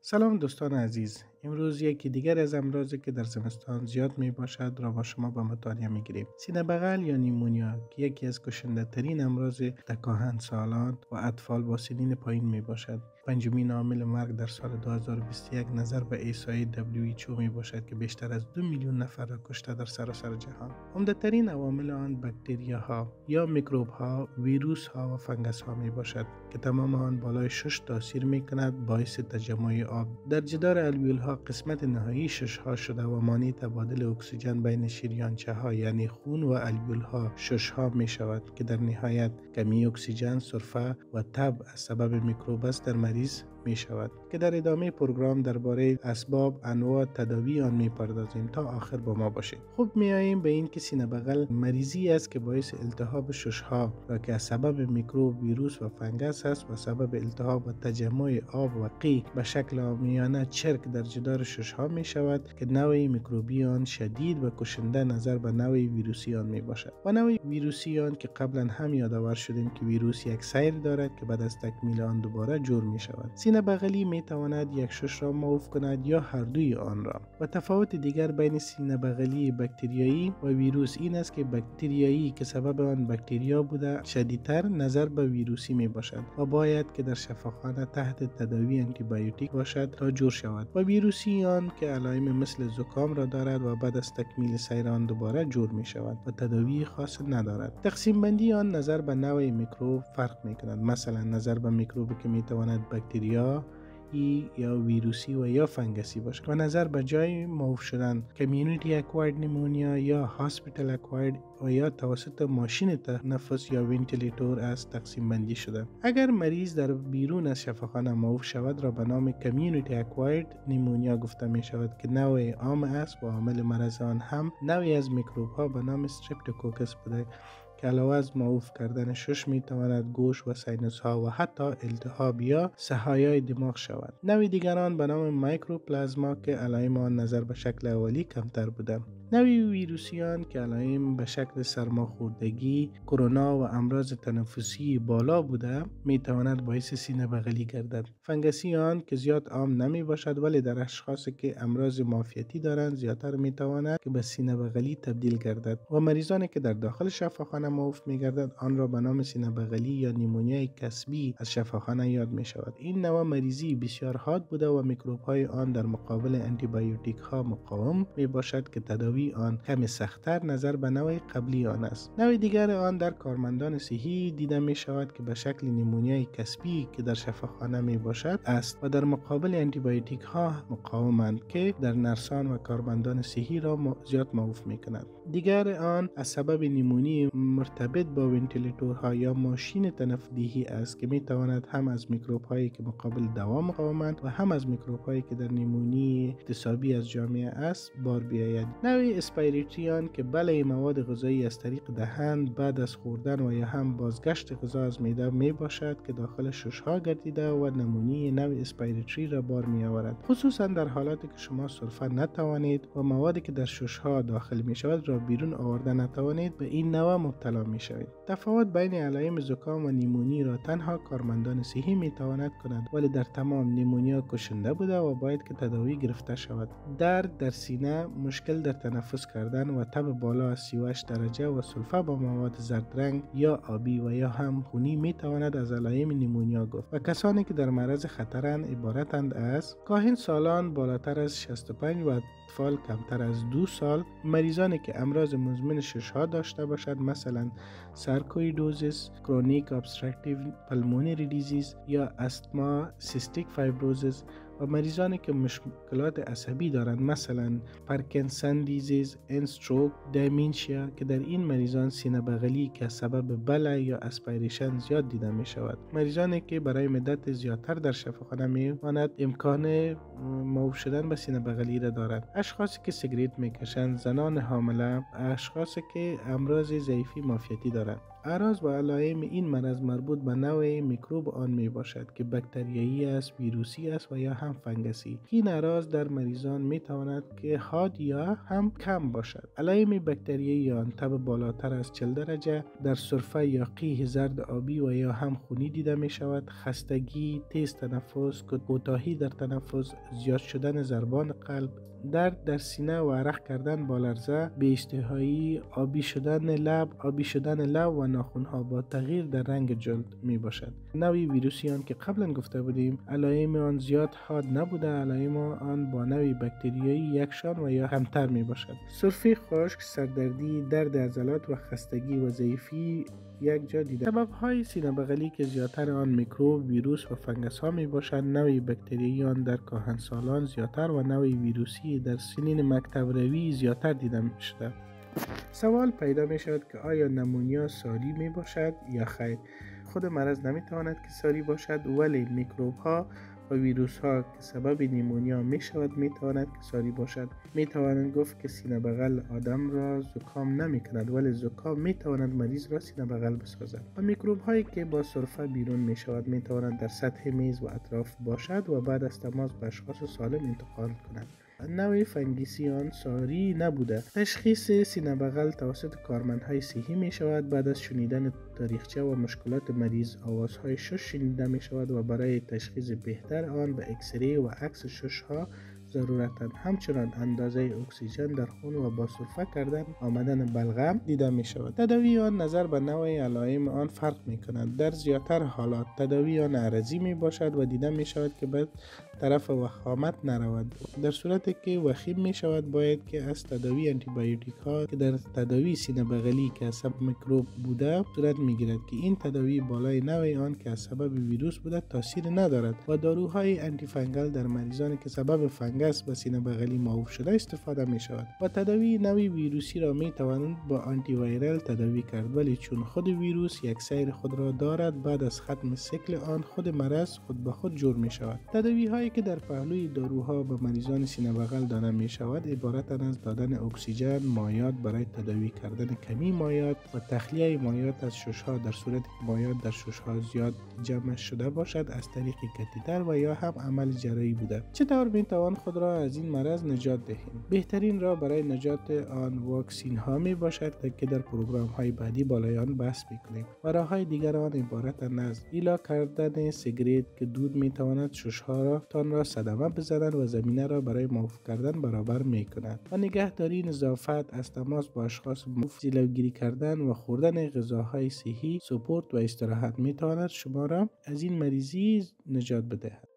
سلام دوستان عزیز. امروز یکی دیگر از امراضی که در زمستان زیاد می باشد را با شما به مطالعه می گیریم. سینه بغل یا نیمونیا که یکی از کشنده ترین امراض در کهنسالان و اطفال با سنین پایین می باشد. پنجمین عامل مرگ در سال 2021 نظر به احصای WHO می باشد که بیشتر از 2 میلیون نفر را کشته در سراسر جهان. عمده ترین عوامل آن باکتریاها یا میکروب ها، ویروس ها و فنگس ها می باشد که تمام آن بالای شش تاثیر می کند، باعث تجمع آب در جدار الویول ها قسمت نهایی شش ها شده و مانع تبادل اکسیژن بین شریانچه ها یعنی خون و الویول ها شش ها می شود که در نهایت کمی اکسیژن، سرفه و تب از سبب میکروب است در مریض می شود که در ادامه پروگرام درباره اسباب، انواع تداوی آن می پردازیم تا آخر با ما باشید. خوب می آییم به این که سینه بغل مریضی است که باعث التهاب شش ها و که از سبب میکروب، ویروس و فنگس است و سبب التهاب و تجمع آب و قی به شکل عامیانه چرک در جدار شش ها می شود که نوع میکروبی آن شدید و کشنده نظر به نوع ویروسی آن می باشد. و نوع ویروسی آن که قبلا هم یادآور شدیم که ویروس یک سیر دارد که بعد از تکمیل آن دوباره جور می شود. سینه بغلی می تواند یک شش را معاف کند یا هر دوی آن را. و تفاوت دیگر بین سینه بغلی باکتریایی و ویروس این است که باکتریایی که سبب آن باکتریا بوده شدیدتر نظر به ویروسی می باشد و باید که در شفاخانه تحت تداوی آنتی بیوتیک باشد تا جور شود و ویروسی آن که علائم مثل زکام را دارد و بعد از تکمیل سیر آن دوباره جور می شود و تداوی خاص ندارد. تقسیم بندی آن نظر به نوع میکروب فرق می کند. مثلا نظر به میکروبی که می تواند باکتریا یا ویروسی و یا فنگسی باشد و نظر به جای معاف شدن کمیونیتی اکوایرد نیمونیا یا هاسپیتال اکوایرد و یا توسط ماشین تنفس یا ونتیلیتور از تقسیم بندی شده. اگر مریض در بیرون از شفاخانه معاف شود را به نام کمیونیتی اکوایرد نیمونیا گفته می شود که نوع عام است و عامل مرض آن هم نوعی از میکروب ها به نام استرپتوکوکس بوده که علاوه از معاف کردن شش می تواند گوش و سینوس ها و حتی التهاب یا سحایای دماغ شود. نوع دیگران به نام مایکروپلازما که علائم آن نظر به شکل اولی کمتر بوده. نوع ویروسیان که علائم به شکل سرماخوردگی، کرونا و امراض تنفسی بالا بوده می تواند باعث سینه بغلی گردد. فنگسی آن که زیاد عام نمی باشد ولی در اشخاصی که امراض معافیتی دارند زیادتر می تواند که به سینه بغلی تبدیل گردد و مریضانی که در داخل شفاخانه معاف می گردد آن را به نام سینه بغلی یا نیمونیای کسبی از شفاخانه یاد می شود. این نوع مریضی بسیار حاد بوده و میکروب های آن در مقابل آنتی بیوتیک ها مقاوم می باشد که تداوی آن کمی سخت‌تر نظر به نوع قبلی آن است. نوع دیگر آن در کارمندان صحی دیده می شود که به شکل نیمونیای کسبی که در شفاخانه می باشد است و در مقابل آنتی بیوتیک ها مقاومند که در نرسان و کارمندان صحی را زیاد معاف می کند. دیگر آن از سبب نیمونی مرتبط با ونتیلیتورها یا ماشین تنفسی است که می تواند هم از میکروب هایی که مقابل دوا مقاومند و هم از میکروب هایی که در نیمونی اکتسابی از جامعه است بار بیاید. نوع اسپیریتریان که بلع مواد غذایی از طریق دهان بعد از خوردن و یا هم بازگشت غذا از معده می باشد که داخل شش ها گردیده و نمونی نوع اسپیریتری را بار می آورد، خصوصا در حالاتی که شما سرفه نتوانید و موادی که در شش ها داخل می شود را بیرون آورده نتوانید به این نوع مبتلا می شوید. تفاوت بین علائم زکام و نیمونی را تنها کارمندان صحی می تواند کند ولی در تمام نیمونیا کشنده بوده و باید که تداوی گرفته شود. درد در سینه، مشکل در تنفس کردن و تب بالا از 38 درجه و سلفه با مواد زرد رنگ یا آبی و یا هم خونی می تواند از علائم نیمونیا گفت و کسانی که در معرض خطرند عبارتند از کاهن سالان بالاتر از 65 و اطفال کمتر از 2 سال، مریضانی که امراض مزمن شش ها داشته باشد مثلا سارکویدوزیس، کرونیک ابستراکتیو پلمونری دیزیز یا استما، سیستیک فایبروزیس و مریضانی که مشکلات عصبی دارند مثلا پارکینسون دیزیز، استروک، دیمنشیا که در این مریضان سینه بغلی که سبب بلع یا اسپیریشن زیاد دیده می شود. مریضانی که برای مدت زیادتر در شفاخانه می ماند امکان معاف شدن به سینه بغلی را دارند. اشخاصی که سیگریت می کشند، زنان حامله، اشخاصی که امراض ضعیفی معافیتی دارند. اعراض و علائم این مرض مربوط به نوع میکروب آن می باشد که باکتریایی است، ویروسی است و یا هم فنگسی. این اعراض در مریضان می تواند که حاد یا هم کم باشد. علائم باکتریایی آن تب بالاتر از 40 درجه، در سرفه یا قیح زرد آبی و یا هم خونی دیده می شود، خستگی، تیز تنفس، کوتاهی در تنفس، زیاد شدن ضربان قلب، درد در سینه و عرق کردن با لرزه، بی‌اشتهایی، آبی شدن لب و ناخن‌ها با تغییر در رنگ جلد می باشد. نوع ویروسی آن که قبلا گفته بودیم علائم آن زیاد حاد نبوده، علائم آن با نوع باکتریایی یکشان و یا کمتر می باشد. سرفه خشک، سردردی، درد عضلات و خستگی و ضعیفی یک جا دیده. سبب های سینه بغلی که زیادتر آن میکروب، ویروس و فنگس ها می باشد، نوع باکتریایی آن در کهنسالان زیادتر و نوع ویروسی در سنین مکتب روی زیادتر دیده می شده. سوال پیدا می شود که آیا نمونیا ساری می باشد یا خیر؟ خود مرض نمی تواند که ساری باشد، ولی میکروب ها و ویروس ها که سبب نیمونیا می شود می تواند که ساری باشد. می تواند گفت که سینه بغل آدم را زکام نمی کند، ولی زکام می تواند مریض را سینه بغل بسازد. و میکروب هایی که با سرفه بیرون می شود می تواند در سطح میز و اطراف باشد و بعد از تماس به اشخاص سالم انتقال کند. نوع فنگسی آن ساری نبوده. تشخیص سینه بغل توسط کارمندهای صحی می شود. بعد از شنیدن تاریخچه و مشکلات مریض آوازهای شش شنیده می شود و برای تشخیص بهتر آن به اکسری و عکس شش ها ضرورتند. همچنان اندازه اکسیژن در خون و با سرفه کردن آمدن بلغم دیده می شود. تداوی آن نظر به نوع علائم آن فرق می کند. در زیادتر حالات تداوی آن عرضی می باشد و دیده می شود که به طرف وخامت نرود. در صورتی که وخیم می شود باید که از تداوی آنتی بیوتیک ها که در تداوی سینه بغلی که از سبب میکروب بوده صورت می گیرد که این تداوی بالای نوع آن که از سبب ویروس بوده تاثیر ندارد و داروهای آنتی فنگل در مریضانی که سبب فنگس به سینه بغلی معاف شده استفاده می شود. و تداوی نوع ویروسی را می توانند با آنتی ویرال تداوی کرد، ولی چون خود ویروس یک سیر خود را دارد بعد از ختم سیکل آن خود مرض خود به خود جور می شود. تداوی هایی که در پهلوی داروها به مریضان سینه بغل داده می شود عبارتند از دادن اکسیژن، مایعات برای تداوی کردن کمی مایعات و تخلیه مایعات از ششها در صورتی که مایعات در ششها زیاد جمع شده باشد از طریق کاتتر و یا هم عمل جراحی بوده. چطور می توان خود را از این مرض نجات دهیم؟ بهترین راه برای نجات آن واکسین ها می باشد که در پروگرام های بعدی بالای آن بحث میکنیم. و راه های دیگر آن عبارتند از ایلا کردن سیگریت که دود می تواند ششها را صدمه بزنند و زمینه را برای معاف کردن برابر می کند. و نگهداری نظافت، از تماس با اشخاص جلوگیری کردن و خوردن غذاهای صحی، سپورت و استراحت می تواند شما را از این مریضی نجات بدهد.